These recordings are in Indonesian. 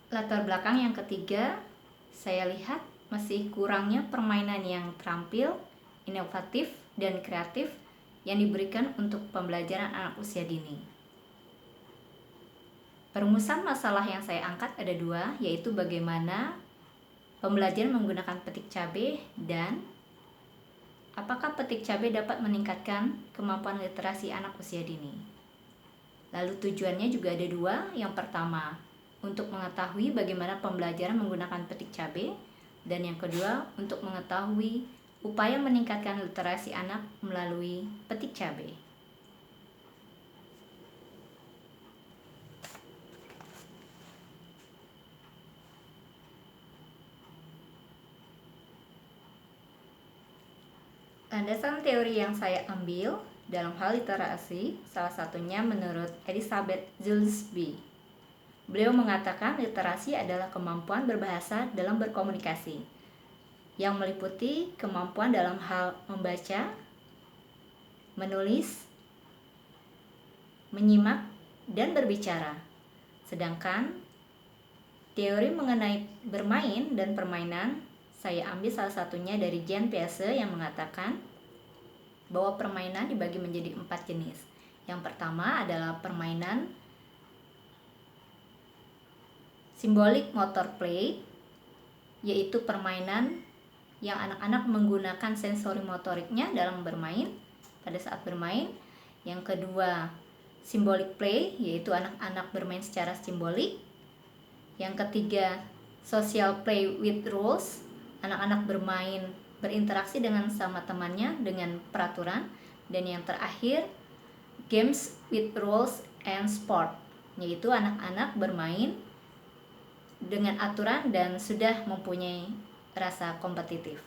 Latar belakang yang ketiga, saya lihat masih kurangnya permainan yang terampil, inovatif, dan kreatif yang diberikan untuk pembelajaran anak usia dini. Perumusan masalah yang saya angkat ada dua, yaitu bagaimana pembelajaran menggunakan petik cabai dan apakah petik cabai dapat meningkatkan kemampuan literasi anak usia dini. Lalu tujuannya juga ada dua. Yang pertama, untuk mengetahui bagaimana pembelajaran menggunakan petik cabai, dan yang kedua, untuk mengetahui upaya meningkatkan literasi anak melalui petik cabai. Landasan teori yang saya ambil dalam hal literasi, salah satunya menurut Elizabeth Gillespie. Beliau mengatakan literasi adalah kemampuan berbahasa dalam berkomunikasi, yang meliputi kemampuan dalam hal membaca, menulis, menyimak, dan berbicara. Sedangkan teori mengenai bermain dan permainan, saya ambil salah satunya dari Jean Piaget yang mengatakan bahwa permainan dibagi menjadi 4 jenis. Yang pertama adalah permainan symbolic motor play, yaitu permainan yang anak-anak menggunakan sensori motoriknya dalam bermain pada saat bermain. Yang kedua, symbolic play, yaitu anak-anak bermain secara simbolik. Yang ketiga, social play with rules, anak-anak bermain berinteraksi dengan sama temannya dengan peraturan. Dan yang terakhir, games with rules and sport, yaitu anak-anak bermain dengan aturan dan sudah mempunyai rasa kompetitif.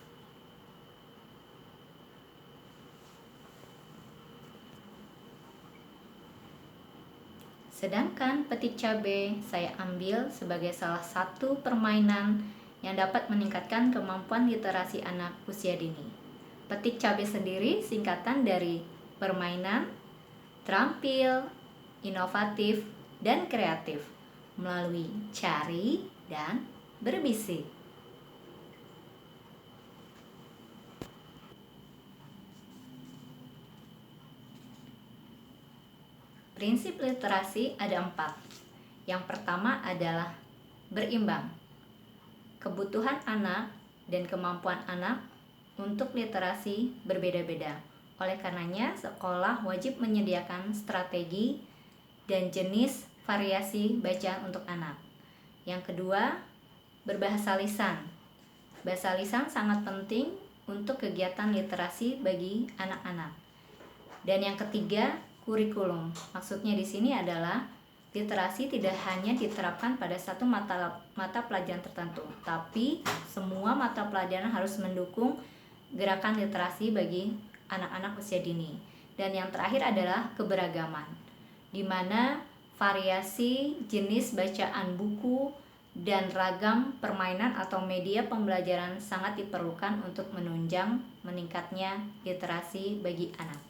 Sedangkan petik cabai saya ambil sebagai salah satu permainan yang dapat meningkatkan kemampuan literasi anak usia dini. Petik cabai sendiri singkatan dari permainan, terampil, inovatif, dan kreatif melalui cari dan berbisik. Prinsip literasi ada 4. Yang pertama adalah berimbang. Kebutuhan anak dan kemampuan anak untuk literasi berbeda-beda. Oleh karenanya, sekolah wajib menyediakan strategi dan jenis variasi bacaan untuk anak. Yang kedua, berbahasa lisan. Bahasa lisan sangat penting untuk kegiatan literasi bagi anak-anak. Dan yang ketiga, kurikulum. Maksudnya di sini adalah literasi tidak hanya diterapkan pada satu mata pelajaran tertentu, tapi semua mata pelajaran harus mendukung gerakan literasi bagi anak-anak usia dini. Dan yang terakhir adalah keberagaman, di mana variasi jenis bacaan buku dan ragam permainan atau media pembelajaran sangat diperlukan untuk menunjang meningkatnya literasi bagi anak.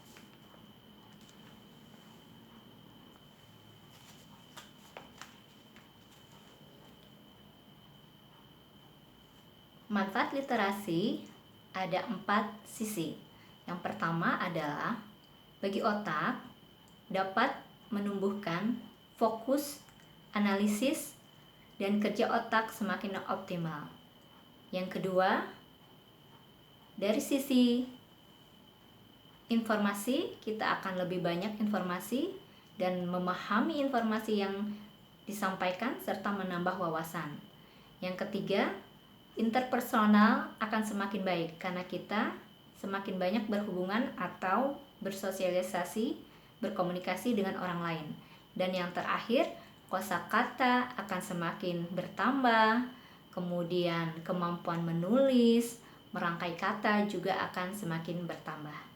Manfaat literasi ada 4 sisi. Yang pertama adalah bagi otak dapat menumbuhkan fokus, analisis, dan kerja otak semakin optimal. Yang kedua, dari sisi informasi, kita akan lebih banyak informasi dan memahami informasi yang disampaikan serta menambah wawasan. Yang ketiga, interpersonal akan semakin baik karena kita semakin banyak berhubungan atau bersosialisasi, berkomunikasi dengan orang lain. Dan yang terakhir, kosakata akan semakin bertambah, kemudian kemampuan menulis, merangkai kata juga akan semakin bertambah.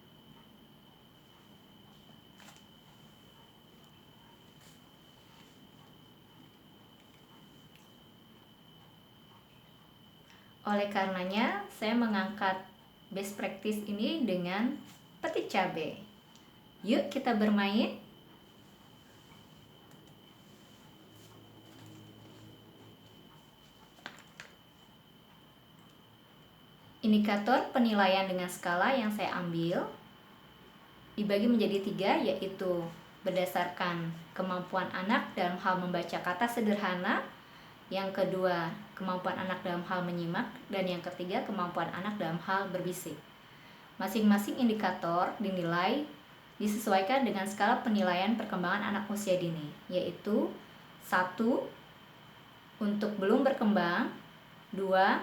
Oleh karenanya, saya mengangkat best practice ini dengan petik cabai. Yuk kita bermain. Indikator penilaian dengan skala yang saya ambil dibagi menjadi 3, yaitu berdasarkan kemampuan anak dalam hal membaca kata sederhana, yang kedua kemampuan anak dalam hal menyimak, dan yang ketiga kemampuan anak dalam hal berbisik. Masing-masing indikator dinilai disesuaikan dengan skala penilaian perkembangan anak usia dini, yaitu 1 untuk belum berkembang, 2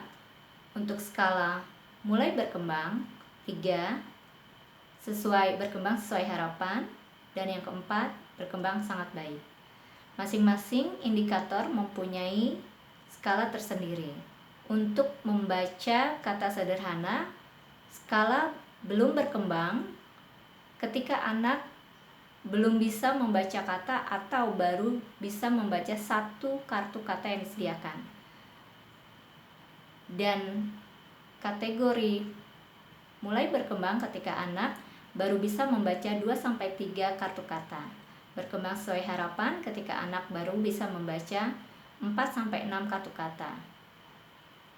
untuk skala mulai berkembang, 3 berkembang sesuai harapan, dan yang keempat berkembang sangat baik. Masing-masing indikator mempunyai skala tersendiri. Untuk membaca kata sederhana, skala belum berkembang ketika anak belum bisa membaca kata atau baru bisa membaca 1 kartu kata yang disediakan. Dan kategori mulai berkembang ketika anak baru bisa membaca 2-3 kartu kata. Berkembang sesuai harapan ketika anak baru bisa membaca 4-6 kartu kata.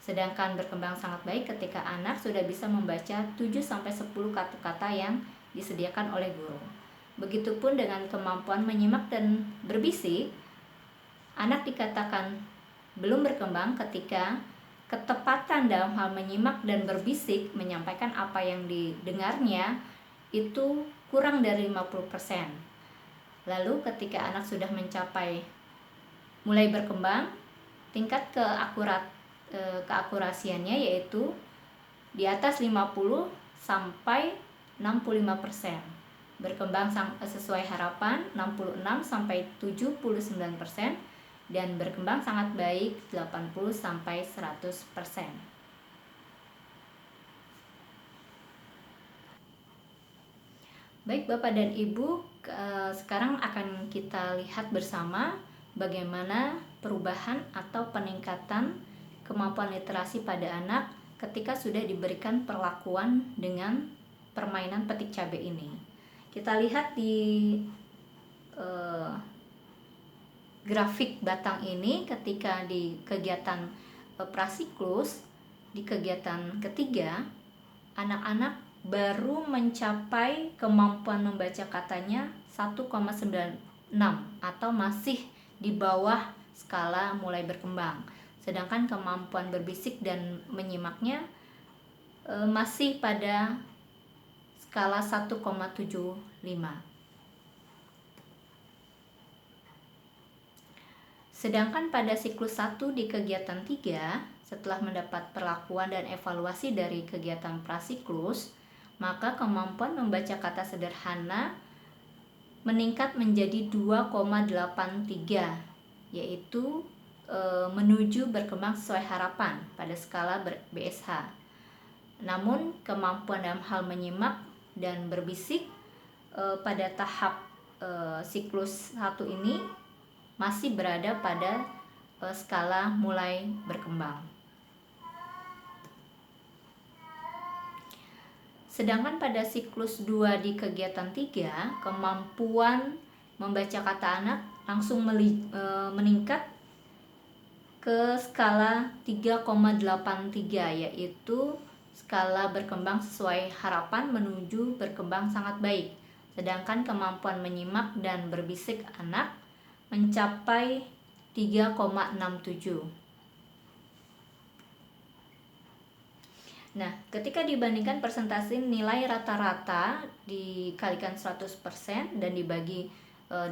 Sedangkan berkembang sangat baik ketika anak sudah bisa membaca 7-10 kartu kata yang disediakan oleh guru. Begitupun dengan kemampuan menyimak dan berbisik, anak dikatakan belum berkembang ketika ketepatan dalam hal menyimak dan berbisik menyampaikan apa yang didengarnya itu kurang dari 50%. Lalu ketika anak sudah mencapai mulai berkembang, tingkat keakurasiannya yaitu di atas 50 sampai 65%. Berkembang sesuai harapan 66 sampai 79%. Dan berkembang sangat baik 80-100%. Baik Bapak dan Ibu, sekarang akan kita lihat bersama bagaimana perubahan atau peningkatan kemampuan literasi pada anak ketika sudah diberikan perlakuan dengan permainan petik cabai ini. Kita lihat di grafik batang ini ketika di kegiatan prasiklus, di kegiatan ketiga, anak-anak baru mencapai kemampuan membaca katanya 1,96 atau masih di bawah skala mulai berkembang. Sedangkan kemampuan berbisik dan menyimaknya masih pada skala 1,75. Sedangkan pada siklus 1 di kegiatan 3, setelah mendapat perlakuan dan evaluasi dari kegiatan prasiklus, maka kemampuan membaca kata sederhana meningkat menjadi 2,83, yaitu menuju berkembang sesuai harapan pada skala BSH. Namun kemampuan dalam hal menyimak dan berbisik pada tahap siklus 1 ini masih berada pada skala mulai berkembang. Sedangkan pada siklus 2 di kegiatan 3, kemampuan membaca kata anak langsung meningkat ke skala 3,83, yaitu skala berkembang sesuai harapan menuju berkembang sangat baik. Sedangkan kemampuan menyimak dan berbisik anak mencapai 3,67. Nah, ketika dibandingkan persentase nilai rata-rata dikalikan 100% dan dibagi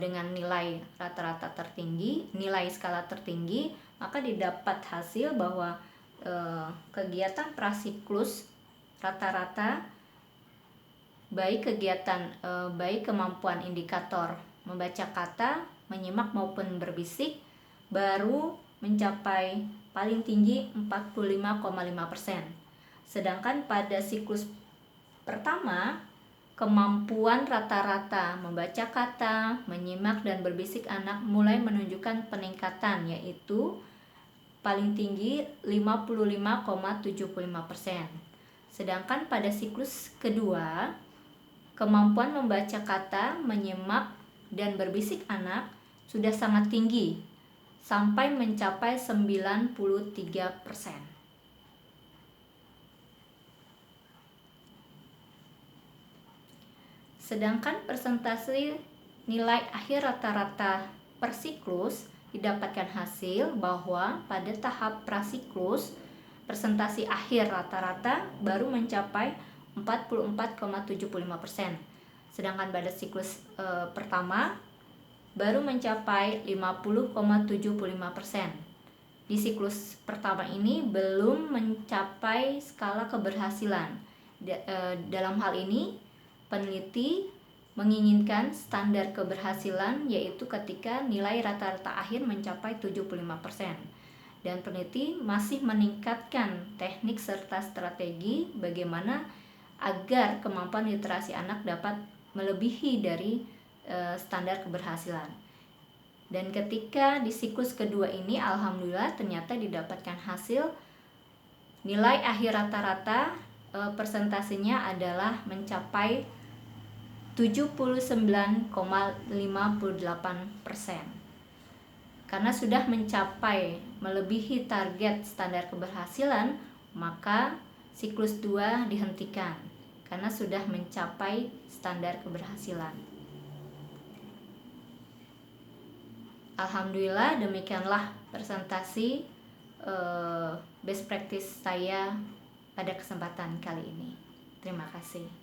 dengan nilai rata-rata tertinggi, nilai skala tertinggi, maka didapat hasil bahwa kegiatan prasiklus rata-rata baik kemampuan indikator membaca kata, menyimak maupun berbisik baru mencapai paling tinggi 45,5%. Sedangkan pada siklus pertama, kemampuan rata-rata membaca kata, menyimak dan berbisik anak mulai menunjukkan peningkatan, yaitu paling tinggi 55,75%. Sedangkan pada siklus kedua, kemampuan membaca kata, menyimak dan berbisik anak sudah sangat tinggi sampai mencapai 93%. Sedangkan persentase nilai akhir rata-rata per siklus didapatkan hasil bahwa pada tahap prasiklus persentase akhir rata-rata baru mencapai 44,75%. Sedangkan pada siklus pertama baru mencapai 50,75%. Di siklus pertama ini belum mencapai skala keberhasilan. Dalam hal ini, peneliti menginginkan standar keberhasilan yaitu ketika nilai rata-rata akhir mencapai 75%. Dan peneliti masih meningkatkan teknik serta strategi bagaimana agar kemampuan literasi anak dapat melebihi dari standar keberhasilan. Dan ketika di siklus kedua ini alhamdulillah ternyata didapatkan hasil nilai akhir rata-rata persentasenya adalah mencapai 79,58%. Karena sudah mencapai melebihi target standar keberhasilan, maka siklus 2 dihentikan karena sudah mencapai standar keberhasilan. Alhamdulillah demikianlah presentasi best practice saya pada kesempatan kali ini. Terima kasih.